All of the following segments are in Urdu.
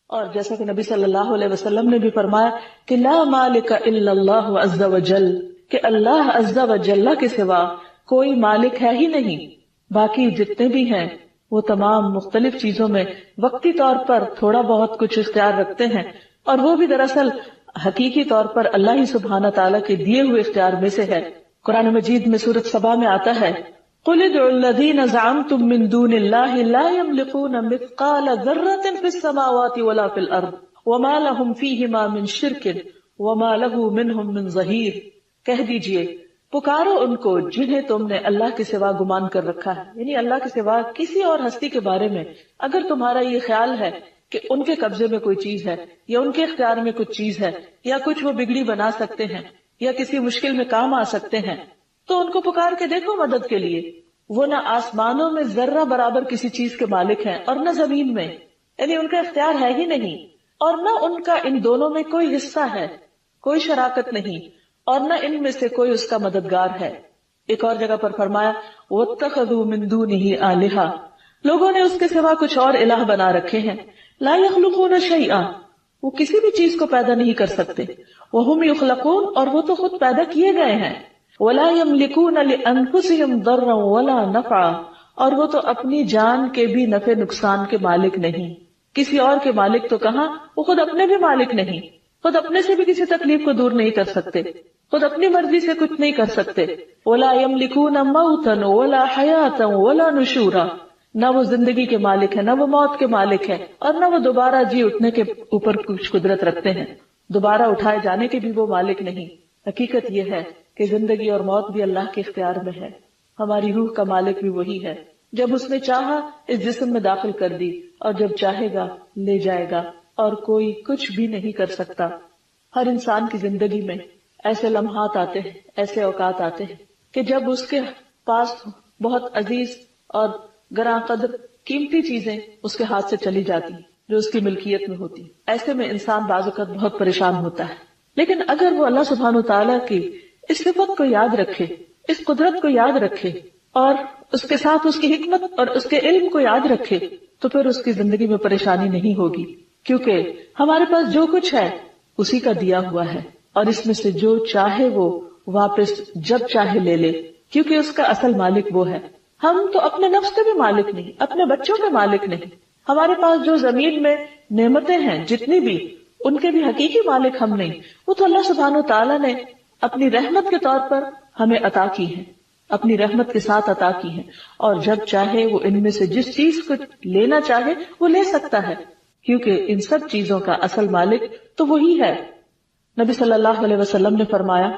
اور جیسا کہ نبی صلی اللہ علیہ وسلم نے بھی فرمایا کہ لا مالک الا اللہ عز وجل، کہ اللہ عز وجل کے سوا کوئی مالک ہے ہی نہیں، باقی جتنے بھی ہیں وہ تمام مختلف چیزوں میں وقتی طور پر تھوڑا بہت کچھ اختیار رکھتے ہیں، اور وہ بھی دراصل حقیقی طور پر اللہ ہی سبحانہ تعالیٰ کے دیے ہوئے اختیار میں سے ہے۔ قرآن مجید میں سورۃ سبا میں آتا ہے قُلِ ادْعُوا الَّذِينَ زَعَمْتُم مِّن دُونِ اللَّهِ لَا يَمْلِكُونَ مِثْقَالَ ذَرَّةٍ فِي السَّمَاوَاتِ وَلَا فِي الْأَرْضِ وَمَا لَهُمْ فِيهِمَا مِن شِرْكٍ وَمَا لَهُ مِنْهُم مِّن ظَهِيرٍ، کہہ دیجئے پکارو ان کو جنہیں تم نے اللہ کے سوا گمان کر رکھا ہے، یعنی اللہ کے سوا کسی اور ہستی کے بارے میں اگر تمہارا یہ خیال ہے کہ ان کے قبضے میں کوئی چیز ہے یا ان کے اختیار میں کچھ چیز ہے یا کچھ وہ بگڑی بنا سکتے ہیں یا کسی مشکل میں کام آ سکتے ہیں، تو ان کو پکار کے دیکھو مدد کے لیے۔ وہ نہ آسمانوں میں ذرہ برابر کسی چیز کے مالک ہیں اور نہ زمین میں، یعنی ان کا اختیار ہے ہی نہیں، اور نہ ان کا ان دونوں میں کوئی حصہ ہے، کوئی شراکت نہیں، اور نہ ان میں سے کوئی اس کا مددگار ہے۔ ایک اور جگہ پر فرمایا وَاتَّخَذُوا مِن دُونِهِ آلِهَةً، لوگوں نے اس کے سوا کچھ اور الہ بنا رکھے ہیں، لا يخلقون شيئا، وہ کسی بھی چیز کو پیدا نہیں کر سکتے، وَهُمْ يُخْلَقُونَ، اور وہ تو خود پیدا کیے گئے ہیں، وَلَا يَمْلِكُونَ لِأَنفُسِهِمْ ضَرًّا وَلَا نَفْعًا، اور وہ تو اپنی جان کے بھی نفع نقصان کے مالک نہیں، کسی اور کے مالک تو کہاں، وہ خود اپنے بھی مالک نہیں، خود اپنے سے بھی کسی تکلیف کو دور نہیں کر سکتے، خود اپنی مرضی سے کچھ نہیں کر سکتے۔ وَلَا يَمْلِكُونَ مَوْتًا وَلَا حَيَاةً وَلَا نُشُورًا، نہ وہ زندگی کے مالک ہے، نہ وہ موت کے مالک ہے، اور نہ وہ دوبارہ جی اٹھنے کے اوپر کچھ قدرت رکھتے ہیں، دوبارہ اٹھائے جانے کے بھی وہ مالک نہیں۔ حقیقت یہ ہے کہ زندگی اور موت بھی اللہ کے اختیار میں ہے، ہماری روح کا مالک بھی وہی ہے، جب اس نے چاہا اس جسم میں داخل کر دی اور جب چاہے گا لے جائے گا، اور کوئی کچھ بھی نہیں کر سکتا۔ ہر انسان کی زندگی میں ایسے لمحات آتے ہیں، ایسے اوقات آتے ہیں کہ جب اس کے پاس بہت عزیز اور گراں قدر قیمتی چیزیں اس کے ہاتھ سے چلی جاتی ہیں جو اس کی ملکیت میں ہوتی، ایسے میں انسان بعض اوقات بہت پریشان ہوتا ہے۔ لیکن اگر وہ اللہ سبحانہ وتعالیٰ کی اس صفت کو یاد رکھے، اس قدرت کو یاد رکھے، اور اس کے ساتھ اس کی حکمت اور اس کے علم کو یاد رکھے، تو پھر اس کی زندگی میں پریشانی نہیں ہوگی، کیونکہ ہمارے پاس جو کچھ ہے اسی کا دیا ہوا ہے، اور اس میں سے جو چاہے وہ واپس جب چاہے لے لے، کیونکہ اس کا اصل مالک وہ ہے۔ ہم تو اپنے نفس کے بھی مالک نہیں، اپنے بچوں کے مالک نہیں، ہمارے پاس جو زمین میں نعمتیں ہیں جتنی بھی، ان کے بھی حقیقی مالک ہم نہیں، وہ تو اللہ سبحانہ وتعالیٰ نے اپنی رحمت کے طور پر ہمیں عطا کی ہے، اپنی رحمت کے ساتھ عطا کی ہے، اور جب چاہے وہ ان میں سے جس چیز کو لینا چاہے وہ لے سکتا ہے، کیونکہ ان سب چیزوں کا اصل مالک تو وہی ہے۔ نبی صلی اللہ علیہ وسلم نے فرمایا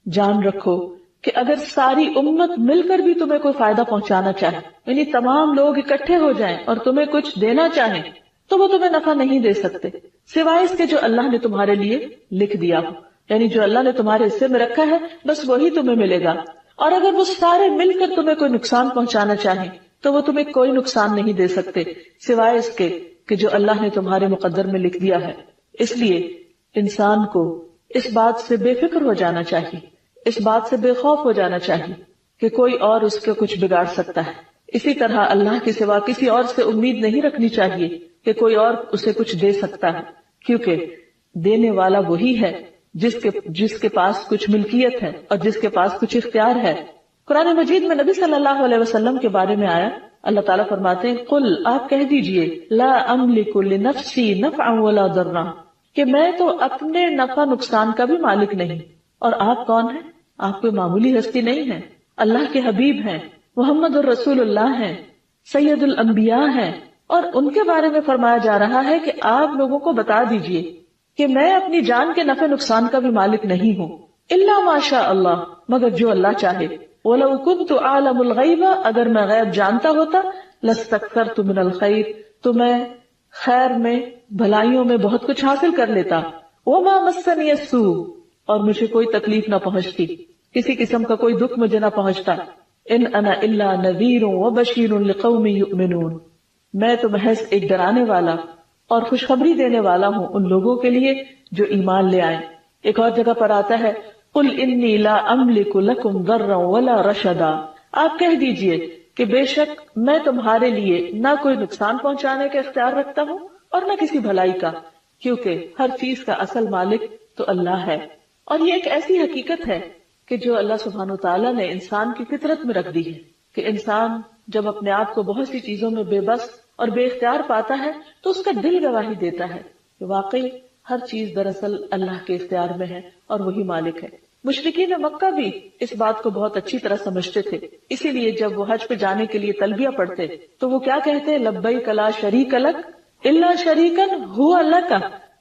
جان رکھو کہ اگر ساری امت مل کر بھی تمہیں کوئی فائدہ پہنچانا چاہے، یعنی تمام لوگ اکٹھے ہو جائیں اور تمہیں کچھ دینا چاہیں، تو وہ تمہیں نفع نہیں دے سکتے سوائے اس کے جو اللہ نے تمہارے لیے لکھ دیا ہو، یعنی جو اللہ نے تمہارے حصے میں رکھا ہے بس وہی تمہیں ملے گا۔ اور اگر وہ سارے مل کر تمہیں کوئی نقصان پہنچانا چاہیں تو وہ تمہیں کوئی نقصان نہیں دے سکتے سوائے اس کے کہ جو اللہ نے تمہارے مقدر میں لکھ دیا ہے۔ اس لیے انسان کو اس بات سے بے فکر ہو جانا چاہیے، اس بات سے بے خوف ہو جانا چاہیے کہ کوئی اور اس کو کچھ بگاڑ سکتا ہے۔ اسی طرح اللہ کے سوا کسی اور سے امید نہیں رکھنی چاہیے کہ کوئی اور اسے کچھ دے سکتا ہے، کیونکہ دینے والا وہی ہے جس کے پاس کچھ ملکیت ہے اور جس کے پاس کچھ اختیار ہے۔ قرآن مجید میں نبی صلی اللہ علیہ وسلم کے بارے میں آیا، اللہ تعالیٰ فرماتے ہیں قل، آپ کہہ دیجئے لا املک لنفسی نفعا ولا ضرا، کہ میں تو اپنے نفع نقصان کا بھی مالک نہیں۔ اور آپ کون ہیں؟ آپ کوئی معمولی ہستی نہیں ہیں، اللہ کے حبیب ہیں، محمد الرسول اللہ ہیں، سید الانبیاء ہیں، اور ان کے بارے میں فرمایا جا رہا ہے کہ آپ لوگوں کو بتا دیجئے کہ میں اپنی جان کے نفع نقصان کا بھی مالک نہیں ہوں، الا ما شاء اللہ، مگر جو اللہ چاہے۔ وَلَوْ كُنْتُ أَعْلَمُ الْغَيْبَ، اگر میں غیب جانتا ہوتا، لَاسْتَكْثَرْتُ مِنَ الْخَيْرِ، تو میں خیر میں بھلائیوں میں بہت کچھ حاصل کر لیتا۔ وَمَا مَسَّنِيَ السُّوءُ، اور مجھے کوئی تکلیف نہ پہنچتی، کسی قسم کا کوئی دکھ مجھے نہ پہنچتا۔ ان انا الا نذیر وبشیر لقوم یؤمنون، میں تو محض ایک ڈرانے والا اور خوشخبری دینے والا ہوں ان لوگوں کے لیے جو ایمان لے آئیں۔ ایک اور جگہ پر آتا ہے قل انی لا املک لکم ضرا ولا رشدا، آپ کہہ دیجئے کہ بے شک میں تمہارے لیے نہ کوئی نقصان پہنچانے کا اختیار رکھتا ہوں اور نہ کسی بھلائی کا، کیونکہ ہر چیز کا اصل مالک تو اللہ ہے۔ اور یہ ایک ایسی حقیقت ہے کہ جو اللہ سبحانہ وتعالیٰ نے انسان کی فطرت میں رکھ دی ہے کہ انسان جب اپنے آپ کو بہت سی چیزوں میں بے بس اور بے اختیار پاتا ہے تو اس کا دل گواہی دیتا ہے کہ واقعی ہر چیز دراصل اللہ کے اختیار میں ہے اور وہی مالک ہے۔ مشرکین مکہ بھی اس بات کو بہت اچھی طرح سمجھتے تھے، اسی لیے جب وہ حج پہ جانے کے لیے تلبیہ پڑھتے تو وہ کیا کہتے؟ لبیک لا شریک لک الا شریکا هو لک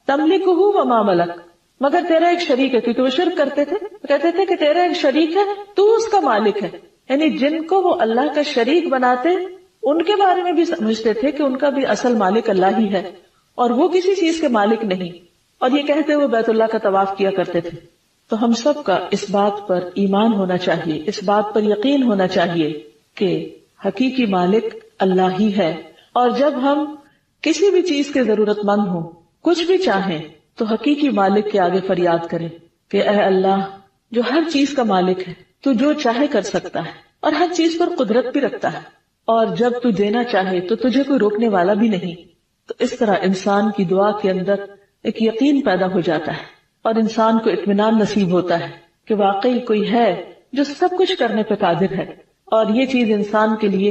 تملکہ وما ملک، مگر تیرا ایک شریک ہے، کیونکہ وہ شرک کرتے تھے، کہتے تھے کہ تیرا ایک شریک ہے، تو اس کا مالک ہے۔ یعنی جن کو وہ اللہ کا شریک بناتے ان کے بارے میں بھی سمجھتے تھے کہ ان کا بھی اصل مالک اللہ ہی ہے اور وہ کسی چیز کے مالک نہیں، اور یہ کہتے ہوئے بیت اللہ کا طواف کیا کرتے تھے۔ تو ہم سب کا اس بات پر ایمان ہونا چاہیے، اس بات پر یقین ہونا چاہیے کہ حقیقی مالک اللہ ہی ہے، اور جب ہم کسی بھی چیز کے ضرورت مند ہوں، کچھ بھی چاہیں، تو حقیقی مالک کے آگے فریاد کریں کہ اے اللہ جو ہر چیز کا مالک ہے، تو جو چاہے کر سکتا ہے اور ہر چیز پر قدرت بھی رکھتا ہے، اور جب تو دینا چاہے تو تجھے کوئی روکنے والا بھی نہیں۔ تو اس طرح انسان کی دعا کے اندر ایک یقین پیدا ہو جاتا ہے اور انسان کو اطمینان نصیب ہوتا ہے کہ واقعی کوئی ہے جو سب کچھ کرنے پہ قادر ہے، اور یہ چیز انسان کے لیے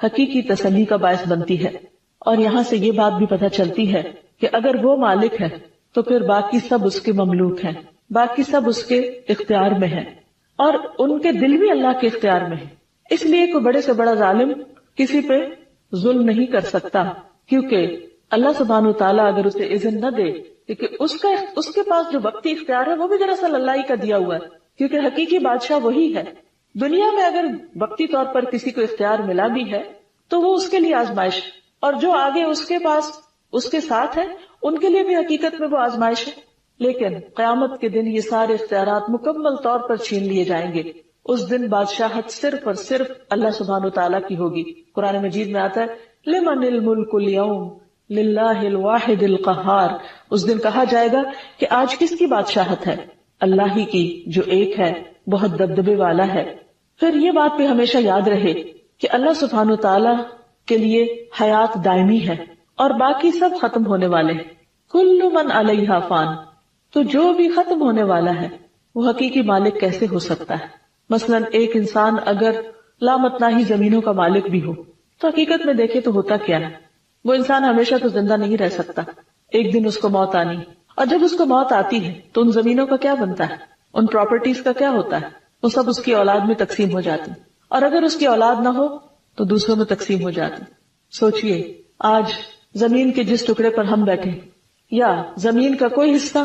حقیقی تسلی کا باعث بنتی ہے۔ اور یہاں سے یہ بات بھی پتہ چلتی ہے کہ اگر وہ مالک ہے تو پھر باقی سب اس کے مملوک ہیں، باقی سب اس کے اختیار میں ہیں، اور ان کے دل بھی اللہ کے اختیار میں ہیں۔ اس لیے کوئی بڑے سے بڑا ظالم کسی پہ ظلم نہیں کر سکتا، کیونکہ اللہ سبحانہ وتعالیٰ اگر اسے اذن نہ دے، کیونکہ اس کے پاس جو وقتی اختیار ہے وہ بھی دراصل اللہ ہی کا دیا ہوا ہے، کیونکہ حقیقی بادشاہ وہی ہے۔ دنیا میں اگر وقتی طور پر کسی کو اختیار ملا بھی ہے تو وہ اس کے لیے آزمائش ہے، اور جو آگے اس کے پاس اس کے ساتھ ہے ان کے لیے بھی حقیقت میں وہ آزمائش ہے۔ لیکن قیامت کے دن یہ سارے اختیارات مکمل طور پر چھین لیے جائیں گے۔ اس دن بادشاہت صرف اور صرف اللہ سبحانہ وتعالیٰ کی ہوگی۔ قرآن مجید میں آتا ہے لمن الملک اليوم للہ الواحد القہار، اس دن کہا جائے گا کہ آج کس کی بادشاہت ہے؟ اللہ ہی کی، جو ایک ہے، بہت دبدبے والا ہے۔ پھر یہ بات بھی ہمیشہ یاد رہے کہ اللہ سبحانہ وتعالیٰ کے لیے حیات دائمی ہے اور باقی سب ختم ہونے والے ہیں۔ کل من علیہا فان، تو جو بھی ختم ہونے والا ہے وہ حقیقی مالک کیسے ہو سکتا ہے؟ مثلا ایک انسان اگر لامتناہی زمینوں کا مالک بھی ہو تو حقیقت میں دیکھے تو ہوتا کیا ہے؟ وہ انسان ہمیشہ تو زندہ نہیں رہ سکتا، ایک دن اس کو موت آنی، اور جب اس کو موت آتی ہے تو ان زمینوں کا کیا بنتا ہے؟ ان پراپرٹیز کا کیا ہوتا ہے؟ وہ سب اس کی اولاد میں تقسیم ہو جاتی، اور اگر اس کی اولاد نہ ہو تو دوسروں میں تقسیم ہو جاتی۔ سوچئے آج زمین کے جس ٹکڑے پر ہم بیٹھے، یا زمین کا کوئی حصہ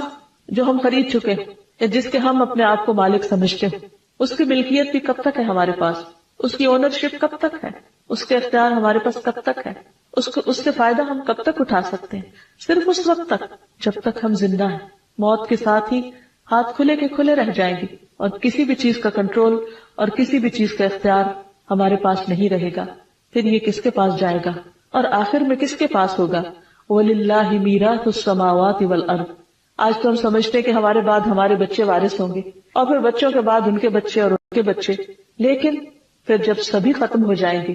جو ہم خرید چکے یا جس کے ہم اپنے آپ کو مالک سمجھتے ہیں، اس کی ملکیت بھی کب تک ہے ہمارے پاس؟ اس کی اونرشپ کب تک ہے؟ اس کے اختیار ہمارے پاس کب تک ہے؟ اس سے فائدہ ہم کب تک اٹھا سکتے ہیں؟ صرف اس وقت تک جب تک ہم زندہ ہیں۔ موت کے ساتھ ہی ہاتھ کھلے کے کھلے رہ جائیں گے، اور کسی بھی چیز کا کنٹرول اور کسی بھی چیز کا اختیار ہمارے پاس نہیں رہے گا۔ پھر یہ کس کے پاس جائے گا اور آخر میں کس کے پاس ہوگا؟ وَلِلَّهِ مِيرَاثُ السَّمَاوَاتِ وَالْأَرْضِ۔ آج تو ہم سمجھتے ہیں کہ ہمارے بعد ہمارے بچے وارث ہوں گے، اور پھر بچوں کے بعد ان کے بچے اور ان کے بچے، لیکن پھر جب سبھی ختم ہو جائیں گے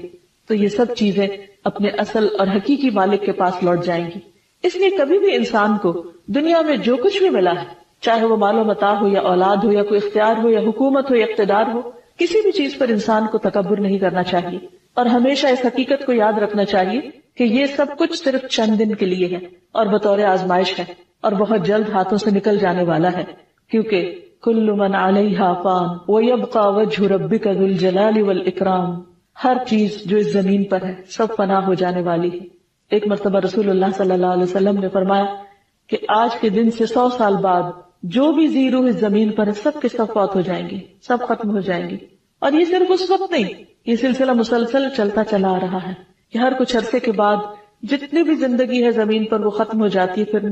تو یہ سب چیزیں اپنے اصل اور حقیقی مالک کے پاس لوٹ جائیں گی۔ اس لیے کبھی بھی انسان کو دنیا میں جو کچھ بھی ملا ہے، چاہے وہ مال و متاع ہو یا اولاد ہو یا کوئی اختیار ہو یا حکومت ہو یا اقتدار ہو، کسی بھی چیز پر انسان کو تکبر نہیں کرنا چاہیے، اور ہمیشہ اس حقیقت کو یاد رکھنا چاہیے کہ یہ سب کچھ صرف چند دن کے لیے ہے اور بطور آزمائش ہے، اور بہت جلد ہاتھوں سے نکل جانے والا ہے، کیونکہ کل من علیہا فان ویبقى وجہ ربک ذو الجلال والاکرام، ہر چیز جو اس زمین پر ہے سب فنا ہو جانے والی ہے۔ ایک مرتبہ رسول اللہ صلی اللہ علیہ وسلم نے فرمایا کہ آج کے دن سے 100 سال بعد جو بھی زی روح اس زمین پر ہے سب کے سب فوت ہو جائیں گے، سب ختم ہو جائیں گے۔ اور یہ صرف اس وقت نہیں، یہ سلسلہ مسلسل چلتا چلا آ رہا ہے کہ ہر کچھ عرصے کے بعد جتنی بھی زندگی ہے زمین پر وہ ختم ہو جاتی ہے، پھر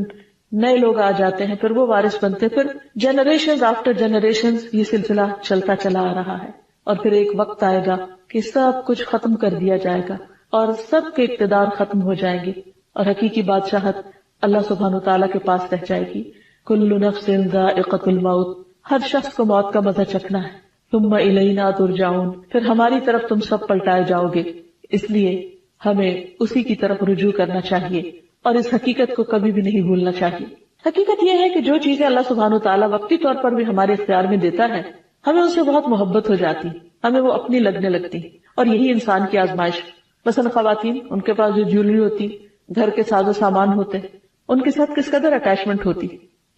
نئے لوگ آ جاتے ہیں، پھر وہ وارث بنتے ہیں، پھر جنریشنز آفٹر جنریشنز یہ سلسلہ چلتا چلا آ رہا ہے، اور پھر ایک وقت آئے گا کہ سب کچھ ختم کر دیا جائے گا اور سب کے اقتدار ختم ہو جائیں گے، اور حقیقی بادشاہت اللہ سبحانہ وتعالیٰ کے پاس رہ جائے گی۔ کل نفس ذائقۃ الموت، ہر شخص کو موت کا مزہ چکھنا ہے۔ ثم الینا ترجعون، پھر ہماری طرف تم سب پلٹائے جاؤ گے، اس لیے ہمیں اسی کی طرف رجوع کرنا چاہیے اور اس حقیقت کو کبھی بھی نہیں بھولنا چاہیے۔ حقیقت یہ ہے کہ جو چیزیں اللہ سبحانہ وتعالیٰ وقتی طور پر بھی ہمارے اختیار میں دیتا ہے، ہمیں ان سے بہت محبت ہو جاتی، ہمیں وہ اپنی لگنے لگتی، اور یہی انسان کی آزمائش۔ مثلا خواتین، ان کے پاس جو جیولری ہوتی، گھر کے ساز و سامان ہوتے، ان کے ساتھ کس قدر اٹیچمنٹ ہوتی،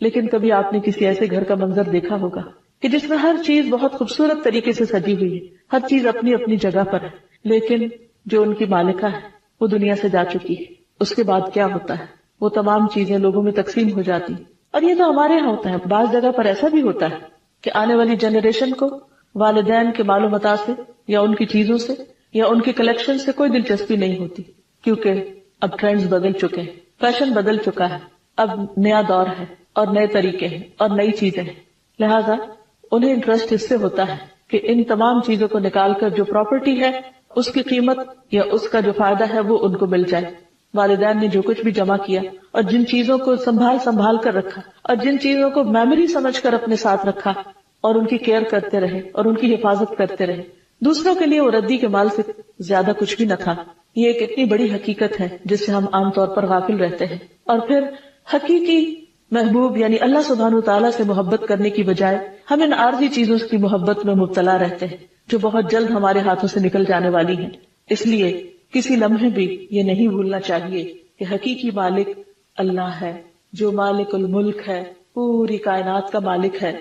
لیکن کبھی آپ نے کسی ایسے گھر کا منظر دیکھا ہوگا کہ جس میں ہر چیز بہت خوبصورت طریقے سے سجی ہوئی ہے، ہر چیز اپنی اپنی جگہ پر ہے، لیکن جو ان کی مالکہ ہے وہ دنیا سے جا چکی ہے، اس کے بعد کیا ہوتا ہے؟ وہ تمام چیزیں لوگوں میں تقسیم ہو جاتی۔ اور یہ تو ہمارے یہاں ہوتا ہے، بعض جگہ پر ایسا بھی ہوتا ہے کہ آنے والی جنریشن کو والدین کے مال و متاع سے یا ان کی چیزوں سے یا ان کی کلیکشن سے کوئی دلچسپی نہیں ہوتی، کیونکہ اب ٹرینڈز بدل چکے ہیں، فیشن بدل چکا ہے، اب نیا دور ہے اور نئے طریقے ہیں اور نئی چیزیں ہیں، لہذا انہیں انٹرسٹ اس سے ہوتا ہے کہ ان تمام چیزوں کو نکال کر جو پراپرٹی ہے اس کی قیمت یا اس کا جو فائدہ ہے وہ ان کو مل جائے۔ والدین نے جو کچھ بھی جمع کیا اور جن چیزوں کو سنبھال کر رکھا اور جن چیزوں کو میموری سمجھ کر اپنے ساتھ رکھا اور ان کی کیئر کرتے رہے اور ان کی حفاظت کرتے رہے، دوسروں کے لیے وہ ردی کے مال سے زیادہ کچھ بھی نہ تھا۔ یہ ایک اتنی بڑی حقیقت ہے جس سے ہم عام طور پر غافل رہتے ہیں، اور پھر حقیقی محبوب یعنی اللہ سبحانہ وتعالیٰ سے محبت کرنے کی بجائے ہم ان عارضی چیزوں کی محبت میں مبتلا رہتے ہیں جو بہت جلد ہمارے ہاتھوں سے نکل جانے والی ہیں۔ اس لیے کسی لمحے بھی یہ نہیں بھولنا چاہیے کہ حقیقی مالک اللہ ہے، جو مالک الملک ہے، پوری کائنات کا مالک ہے۔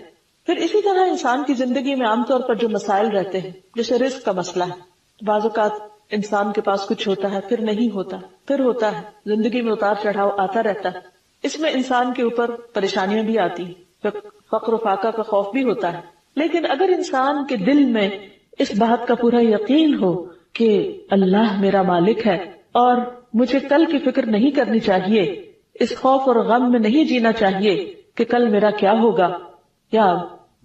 پھر اسی طرح انسان کی زندگی میں عام طور پر جو مسائل رہتے ہیں، جیسے رزق کا مسئلہ ہے، بعض اوقات انسان کے پاس کچھ ہوتا ہے پھر نہیں ہوتا، پھر ہوتا ہے، زندگی میں اتار چڑھاؤ آتا رہتا ہے، اس میں انسان کے اوپر پریشانیاں بھی آتی ہیں، فقر و فاقہ کا خوف بھی ہوتا ہے، لیکن اگر انسان کے دل میں اس بات کا پورا یقین ہو کہ اللہ میرا مالک ہے اور مجھے کل کی فکر نہیں کرنی چاہیے، اس خوف اور غم میں نہیں جینا چاہیے کہ کل میرا کیا ہوگا یا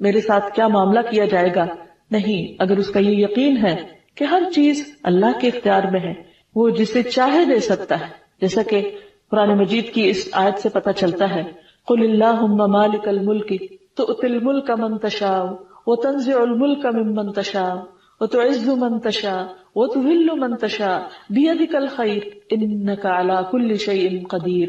میرے ساتھ کیا معاملہ کیا جائے گا، نہیں، اگر اس کا یہ یقین ہے کہ ہر چیز اللہ کے اختیار میں ہے، وہ جسے چاہے دے سکتا ہے، جیسا کہ قرآن مجید کی اس آیت سے پتہ چلتا ہے، قل اللہم مالک الملک تؤتی الملک من تشاء وتنزع الملک ممن تشاء وتعز من تشاء وتذل من تشاء بیدک الخیر انک علی کل شیء قدیر۔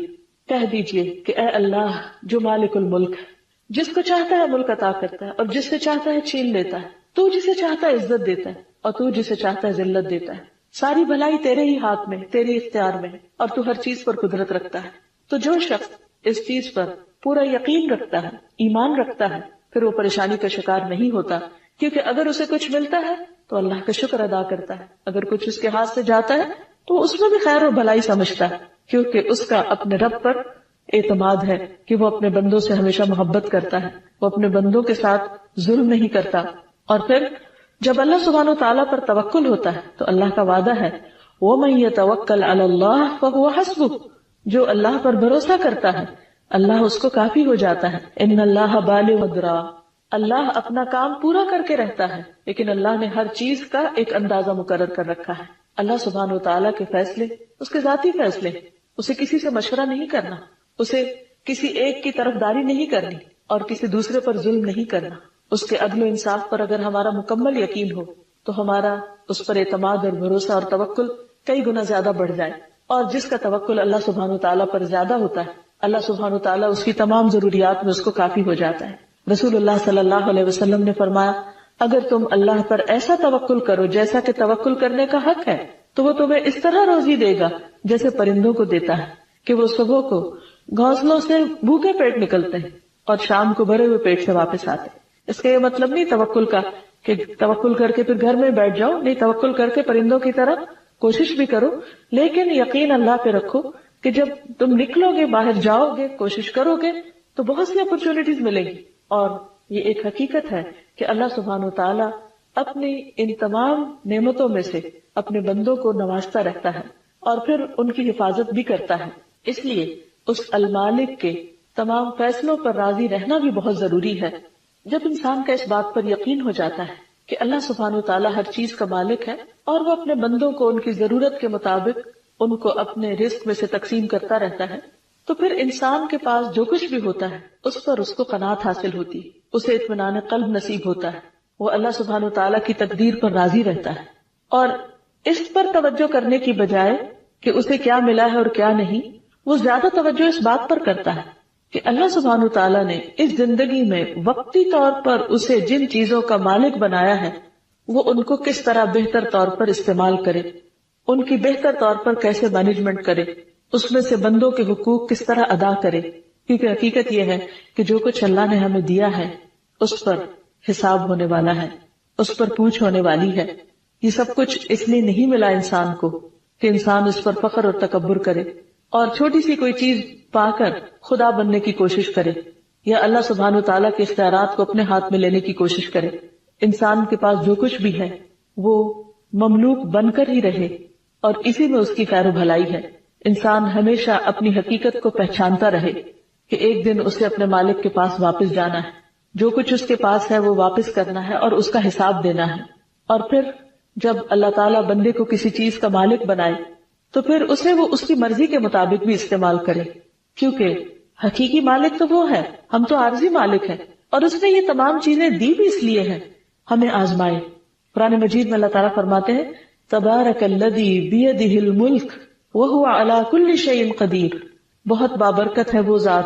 کہہ دیجئے کہ اے اللہ جو مالک الملک ہے، جس کو چاہتا ہے ملک عطا کرتا ہے اور جس سے چاہتا ہے چھین لیتا ہے، تو جسے چاہتا ہے عزت دیتا ہے اور تو جسے چاہتا ہے ذلت دیتا ہے، ساری بھلائی تیرے ہی ہاتھ میں، تیرے اختیار میں، اور تو ہر چیز پر قدرت رکھتا ہے۔ تو جو شخص اس چیز پر پورا یقین رکھتا ہے، ایمان رکھتا ہے، پھر وہ پریشانی کا شکار نہیں ہوتا، کیونکہ اگر اسے کچھ ملتا ہے تو اللہ کا شکر ادا کرتا ہے، اگر کچھ اس کے ہاتھ سے جاتا ہے تو اس میں بھی خیر و بھلائی سمجھتا ہے، کیونکہ اس کا اپنے رب پر اعتماد ہے کہ وہ اپنے بندوں سے ہمیشہ محبت کرتا ہے، وہ اپنے بندوں کے ساتھ ظلم نہیں کرتا۔ اور پھر جب اللہ سبحانہ وتعالیٰ پر توکل ہوتا ہے تو اللہ کا وعدہ ہے وَمَن يَتَوَكَّلْ عَلَى اللَّهِ فَهُوَ حَسْبُهُ، جو اللہ پر بھروسہ کرتا ہے اللہ اس کو کافی ہو جاتا ہے۔ ان اللہ بالغ امرہ، اللہ اپنا کام پورا کر کے رہتا ہے، لیکن اللہ نے ہر چیز کا ایک اندازہ مقرر کر رکھا ہے۔ اللہ سبحانہ وتعالیٰ کے فیصلے اس کے ذاتی فیصلے، اسے کسی سے مشورہ نہیں کرنا، اسے کسی ایک کی طرفداری نہیں کرنی اور کسی دوسرے پر ظلم نہیں کرنا۔ اس کے عدل و انصاف پر اگر ہمارا مکمل یقین ہو تو ہمارا اس پر اعتماد اور بھروسہ اور توکل کئی گنا زیادہ بڑھ جائے، اور جس کا توکل اللہ سبحانہ وتعالیٰ پر زیادہ ہوتا ہے اللہ سبحانہ وتعالیٰ اس کی تمام ضروریات میں اس کو کافی ہو جاتا ہے۔ رسول اللہ صلی اللہ علیہ وسلم نے فرمایا، اگر تم اللہ پر ایسا توکل کرو جیسا کہ توکل کرنے کا حق ہے تو وہ تمہیں اس طرح روزی دے گا جیسے پرندوں کو دیتا ہے کہ وہ صبح کو گھونسلوں سے بھوکے پیٹ نکلتے ہیں اور شام کو بھرے ہوئے پیٹ سے واپس آتے ہیں۔ اس کا یہ مطلب نہیں توکل کا کہ توکل کر کے پھر گھر میں بیٹھ جاؤ، نہیں، توکل کر کے پرندوں کی طرح کوشش بھی کرو، لیکن یقین اللہ پہ رکھو کہ جب تم نکلو گے، باہر جاؤ گے، کوشش کرو گے تو بہت سی اپرچونٹیز ملیں گی۔ اور یہ ایک حقیقت ہے کہ اللہ سبحانہ وتعالیٰ اپنی ان تمام نعمتوں میں سے اپنے بندوں کو نوازتا رہتا ہے اور پھر ان کی حفاظت بھی کرتا ہے۔ اس لیے اس المالک کے تمام فیصلوں پر راضی رہنا بھی بہت ضروری ہے۔ جب انسان کا اس بات پر یقین ہو جاتا ہے کہ اللہ سبحانہ وتعالیٰ ہر چیز کا مالک ہے اور وہ اپنے بندوں کو ان کی ضرورت کے مطابق ان کو اپنے رزق میں سے تقسیم کرتا رہتا ہے، تو پھر انسان کے پاس جو کچھ بھی ہوتا ہے اس پر اس کو قناعت حاصل ہوتی ہے، اسے اطمینان قلب نصیب ہوتا ہے، وہ اللہ سبحانہ وتعالیٰ کی تقدیر پر راضی رہتا ہے، اور اس پر توجہ کرنے کی بجائے کہ اسے کیا ملا ہے اور کیا نہیں، وہ زیادہ توجہ اس بات پر کرتا ہے کہ اللہ سبحانہ وتعالیٰ نے اس زندگی میں وقتی طور پر اسے جن چیزوں کا مالک بنایا ہے وہ ان کو کس طرح بہتر طور پر استعمال کرے، ان کی بہتر طور پر کیسے مینجمنٹ کرے، اس میں سے بندوں کے حقوق کس طرح ادا کرے، کیونکہ حقیقت یہ ہے کہ جو کچھ اللہ نے ہمیں دیا ہے اس پر حساب ہونے والا ہے، اس پر پوچھ ہونے والی ہے۔ یہ سب کچھ اس لیے نہیں ملا انسان کو کہ انسان اس پر فخر اور تکبر کرے اور چھوٹی سی کوئی چیز پا کر خدا بننے کی کوشش کرے یا اللہ سبحانہ تعالیٰ کے اختیارات کو اپنے ہاتھ میں لینے کی کوشش کرے۔ انسان کے پاس جو کچھ بھی ہے وہ مملوک بن کر ہی رہے اور اسی میں اس کی خیر و بھلائی ہے۔ انسان ہمیشہ اپنی حقیقت کو پہچانتا رہے کہ ایک دن اسے اپنے مالک کے پاس واپس جانا ہے، جو کچھ اس کے پاس ہے وہ واپس کرنا ہے اور اس کا حساب دینا ہے۔ اور پھر جب اللہ تعالیٰ بندے کو کسی چیز کا مالک بنائے تو پھر اسے وہ اس کی مرضی کے مطابق بھی استعمال کرے، کیونکہ حقیقی مالک تو وہ ہے، ہم تو عارضی مالک ہیں، اور اس نے یہ تمام چیزیں دی بھی اس لیے ہیں ہمیں آزمائے۔ قرآن مجید میں اللہ تعالیٰ فرماتے ہیں تبارک الذی بیدہ الملک وہو علی کل شیء قدیر، بہت بابرکت ہے وہ ذات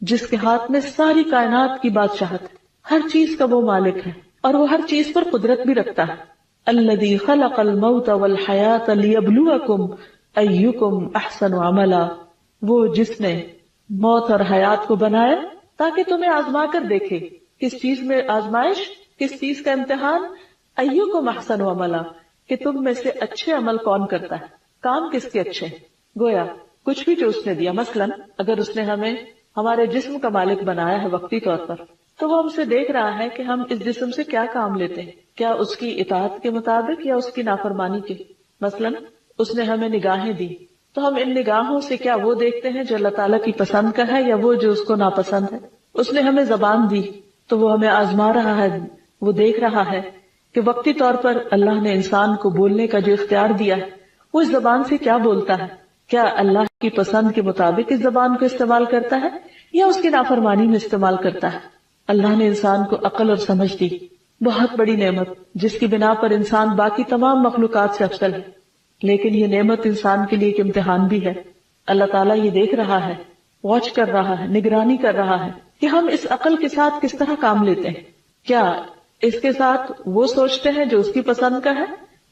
جس کے ہاتھ میں ساری کائنات کی بادشاہت ہے، ہر چیز کا وہ مالک ہے اور وہ ہر چیز پر قدرت بھی رکھتا ہے۔ الذی خلق الموت والحیاۃ لیبلوکم ایکم احسن عملا، وہ جس نے موت اور حیات کو بنایا تاکہ تمہیں آزما کر دیکھے، کس چیز میں آزمائش، کس چیز کا امتحان، ایکم احسن عملا، کہ تم میں سے اچھے عمل کون کرتا ہے، کام کس کے اچھے۔ گویا کچھ بھی جو اس نے دیا، مثلا اگر اس نے ہمیں ہمارے جسم کا مالک بنایا ہے وقتی طور پر، تو وہ ہم سے دیکھ رہا ہے کہ ہم اس جسم سے کیا کام لیتے ہیں، کیا اس کی اطاعت کے مطابق یا اس کی نافرمانی کے۔ مثلا اس نے ہمیں نگاہیں دی تو ہم ان نگاہوں سے کیا وہ دیکھتے ہیں جو اللہ تعالیٰ کی پسند کا ہے یا وہ جو اس کو ناپسند ہے۔ اس نے ہمیں زبان دی تو وہ ہمیں آزما رہا ہے، وہ دیکھ رہا ہے کہ وقتی طور پر اللہ نے انسان کو بولنے کا جو اختیار دیا ہے وہ اس زبان سے کیا بولتا ہے، کیا اللہ کی پسند کے مطابق اس زبان کو استعمال کرتا ہے یا اس کی نافرمانی میں استعمال کرتا ہے۔ اللہ نے انسان کو عقل اور سمجھ دی، بہت بڑی نعمت جس کی بنا پر انسان باقی تمام مخلوقات سے افضل ہے، لیکن یہ نعمت انسان کے لیے ایک امتحان بھی ہے۔ اللہ تعالیٰ یہ دیکھ رہا ہے، واچ کر رہا ہے، نگرانی کر رہا ہے کہ ہم اس عقل کے ساتھ کس طرح کام لیتے ہیں، کیا اس کے ساتھ وہ سوچتے ہیں جو اس کی پسند کا ہے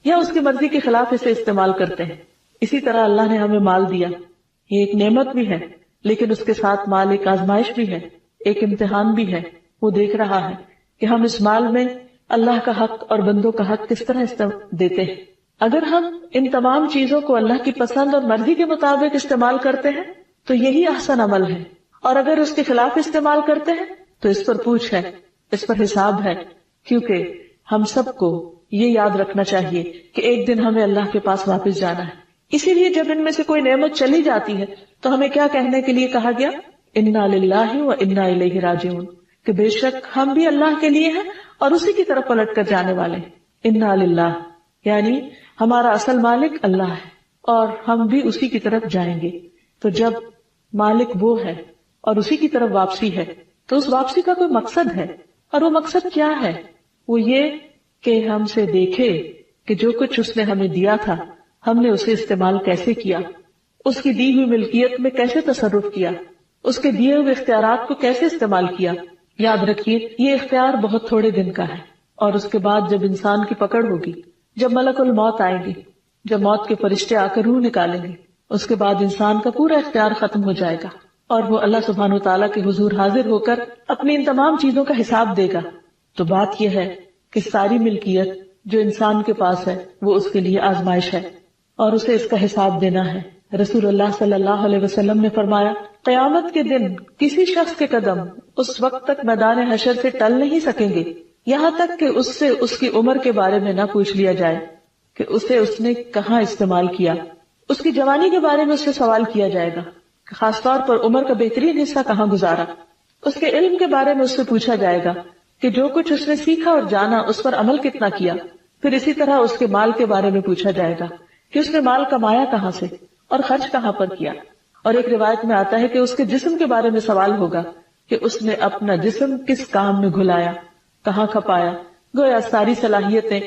یا اس کی مرضی کے خلاف اسے استعمال کرتے ہیں۔ اسی طرح اللہ نے ہمیں مال دیا، یہ ایک نعمت بھی ہے لیکن اس کے ساتھ مال ایک آزمائش بھی ہے، ایک امتحان بھی ہے۔ وہ دیکھ رہا ہے کہ ہم اس مال میں اللہ کا حق اور بندوں کا حق کس طرح دیتے ہیں۔ اگر ہم ان تمام چیزوں کو اللہ کی پسند اور مرضی کے مطابق استعمال کرتے ہیں تو یہی احسن عمل ہے، اور اگر اس کے خلاف استعمال کرتے ہیں تو اس پر پوچھ ہے، اس پر حساب ہے، کیونکہ ہم سب کو یہ یاد رکھنا چاہیے کہ ایک دن ہمیں اللہ کے پاس واپس جانا ہے۔ اسی لیے جب ان میں سے کوئی نعمت چلی جاتی ہے تو ہمیں کیا کہنے کے لیے کہا گیا؟ انا للہ و انا الیہ راجعون، کہ بے شک ہم بھی اللہ کے لیے ہیں اور اسی کی طرف پلٹ کر جانے والے ہیں۔ انا للہ یعنی ہمارا اصل مالک اللہ ہے اور ہم بھی اسی کی طرف جائیں گے۔ تو جب مالک وہ ہے اور اسی کی طرف واپسی ہے تو اس واپسی کا کوئی مقصد ہے، اور وہ مقصد کیا ہے؟ وہ یہ کہ ہم سے دیکھے کہ جو کچھ اس نے ہمیں دیا تھا ہم نے اسے استعمال کیسے کیا، اس کی دی ہوئی ملکیت میں کیسے تصرف کیا، اس کے دیے ہوئے اختیارات کو کیسے استعمال کیا۔ یاد رکھیے یہ اختیار بہت تھوڑے دن کا ہے، اور اس کے بعد جب انسان کی پکڑ ہوگی، جب ملک الموت آئیں گے، جب موت کے فرشتے آ کر روح نکالیں گے، اس کے بعد انسان کا پورا اختیار ختم ہو جائے گا اور وہ اللہ سبحانہ وتعالیٰ کے حضور حاضر ہو کر اپنی ان تمام چیزوں کا حساب دے گا۔ تو بات یہ ہے کہ ساری ملکیت جو انسان کے پاس ہے وہ اس کے لیے آزمائش ہے اور اسے اس کا حساب دینا ہے۔ رسول اللہ صلی اللہ علیہ وسلم نے فرمایا قیامت کے دن کسی شخص کے قدم اس وقت تک میدان حشر سے ٹل نہیں سکیں گے یہاں تک کہ اس سے اس کی عمر کے بارے میں نہ پوچھ لیا جائے کہ اسے اس نے کہاں استعمال کیا۔ اس کی جوانی کے بارے میں اس سے سوال کیا جائے گا کہ خاص طور پر عمر کا بہترین حصہ کہاں گزارا۔ اس کے علم کے بارے میں اس سے پوچھا جائے گا کہ جو کچھ اس نے سیکھا اور جانا اس پر عمل کتنا کیا۔ پھر اسی طرح اس کے مال کے بارے میں پوچھا جائے گا کہ اس نے مال کمایا کہاں سے اور خرچ کہاں پر کیا۔ اور ایک روایت میں آتا ہے کہ اس کے جسم کے بارے میں سوال ہوگا کہ اس نے اپنا جسم کس کام میں گھلایا، کہاں کھپایا۔ گویا ساری صلاحیتیں،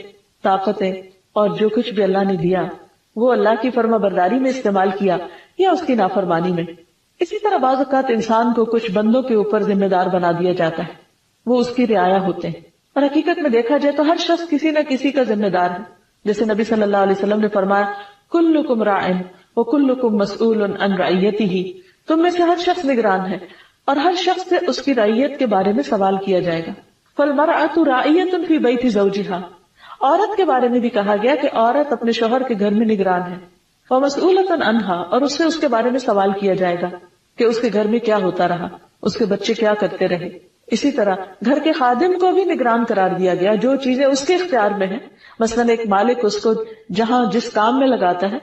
طاقتیں اور جو کچھ بھی اللہ نے دیا وہ اللہ کی فرما برداری میں استعمال کیا یا اس کی نافرمانی میں۔ اسی طرح بعض اوقات انسان کو کچھ بندوں کے اوپر ذمہ دار بنا دیا جاتا ہے، وہ اس کی رعایا ہوتے ہیں، اور حقیقت میں دیکھا جائے تو ہر شخص کسی نہ کسی کا ذمہ دار ہے. جیسے نبی صلی اللہ علیہ وسلم نے فرمایا کلکم راعٍ وکلکم مسئول عن رعیتہ، تم میں سے ہر شخص نگران ہے اور ہر شخص سے اس کی رعیت کے بارے میں سوال کیا جائے گا. فالمرأة راعیۃ فی بیت زوجہا، عورت کے بارے میں بھی کہا گیا کہ عورت اپنے شوہر کے گھر میں نگران ہے. ومسئولۃ عنہا، اور اس سے اس کے بارے میں سوال کیا جائے گا کہ اس کے گھر میں کیا ہوتا رہا، اس کے بچے کیا کرتے رہے. اسی طرح گھر کے خادم کو بھی نگران قرار دیا گیا، جو چیزیں اس کے اختیار میں ہیں. مثلا ایک مالک اس کو جہاں جس کام میں لگاتا ہے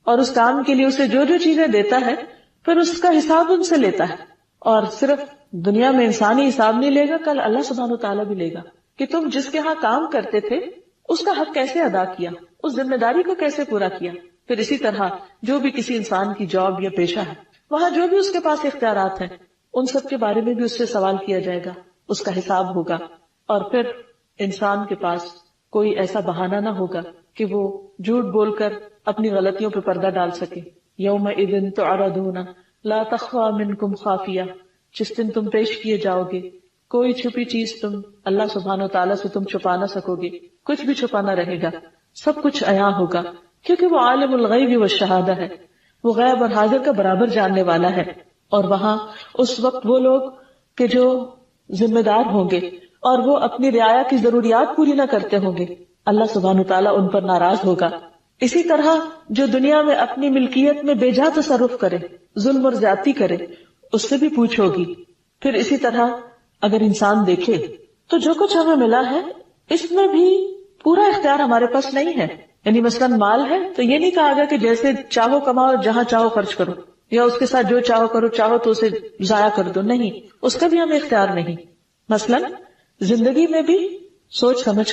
اور اس کام کے لیے اسے جو جو چیزیں دیتا ہے پھر اس کا حساب ان سے لیتا ہے، اور صرف دنیا میں انسانی حساب نہیں لے گا، کل اللہ سبحانہ وتعالیٰ بھی لے گا کہ تم جس کے ہاں کام کرتے تھے اس کا حق کیسے ادا کیا، اس ذمہ داری کو کیسے پورا کیا. پھر اسی طرح جو بھی کسی انسان کی جاب یا پیشہ ہے، وہاں جو بھی اس کے پاس اختیارات ہیں ان سب کے بارے میں بھی اس سے سوال کیا جائے گا، اس کا حساب ہوگا. اور پھر انسان کے پاس کوئی ایسا بہانہ نہ ہوگا کہ وہ جھوٹ بول کر اپنی غلطیوں پہ پردہ ڈال سکے. یومئذ تعرضون لا تخفی منکم خافیہ، جس دن تم پیش کیے جاؤ گے کوئی چھپی چیز تم اللہ سبحانہ وتعالیٰ سے تم چھپا نہ سکو گے، کچھ بھی چھپانا رہے گا، سب کچھ عیاں ہوگا، کیونکہ وہ عالم الغیب والشہادہ ہے، وہ غیب اور حاضر کا برابر جاننے والا ہے. اور وہاں اس وقت وہ لوگ کہ جو ذمہ دار ہوں گے اور وہ اپنی رعایا کی ضروریات پوری نہ کرتے ہوں گے، اللہ سبحانہ وتعالیٰ ان پر ناراض ہوگا. اسی طرح جو دنیا میں اپنی ملکیت میں بے جا تصرف کرے، ظلم اور زیادتی کرے، اس سے بھی پوچھ ہوگی. پھر اسی طرح اگر انسان دیکھے تو جو کچھ ہمیں ملا ہے اس میں بھی پورا اختیار ہمارے پاس نہیں ہے. یعنی مثلاً مال ہے تو یہ نہیں کہا گیا کہ جیسے چاہو کماؤ اور جہاں چاہو خرچ کرو، یا اس کے ساتھ جو چاہو کرو، چاہو تو اسے ضائع کر دو، نہیں، اس کا بھی ہمیں اختیار نہیں. مثلاً زندگی میں بھی سوچ سمجھ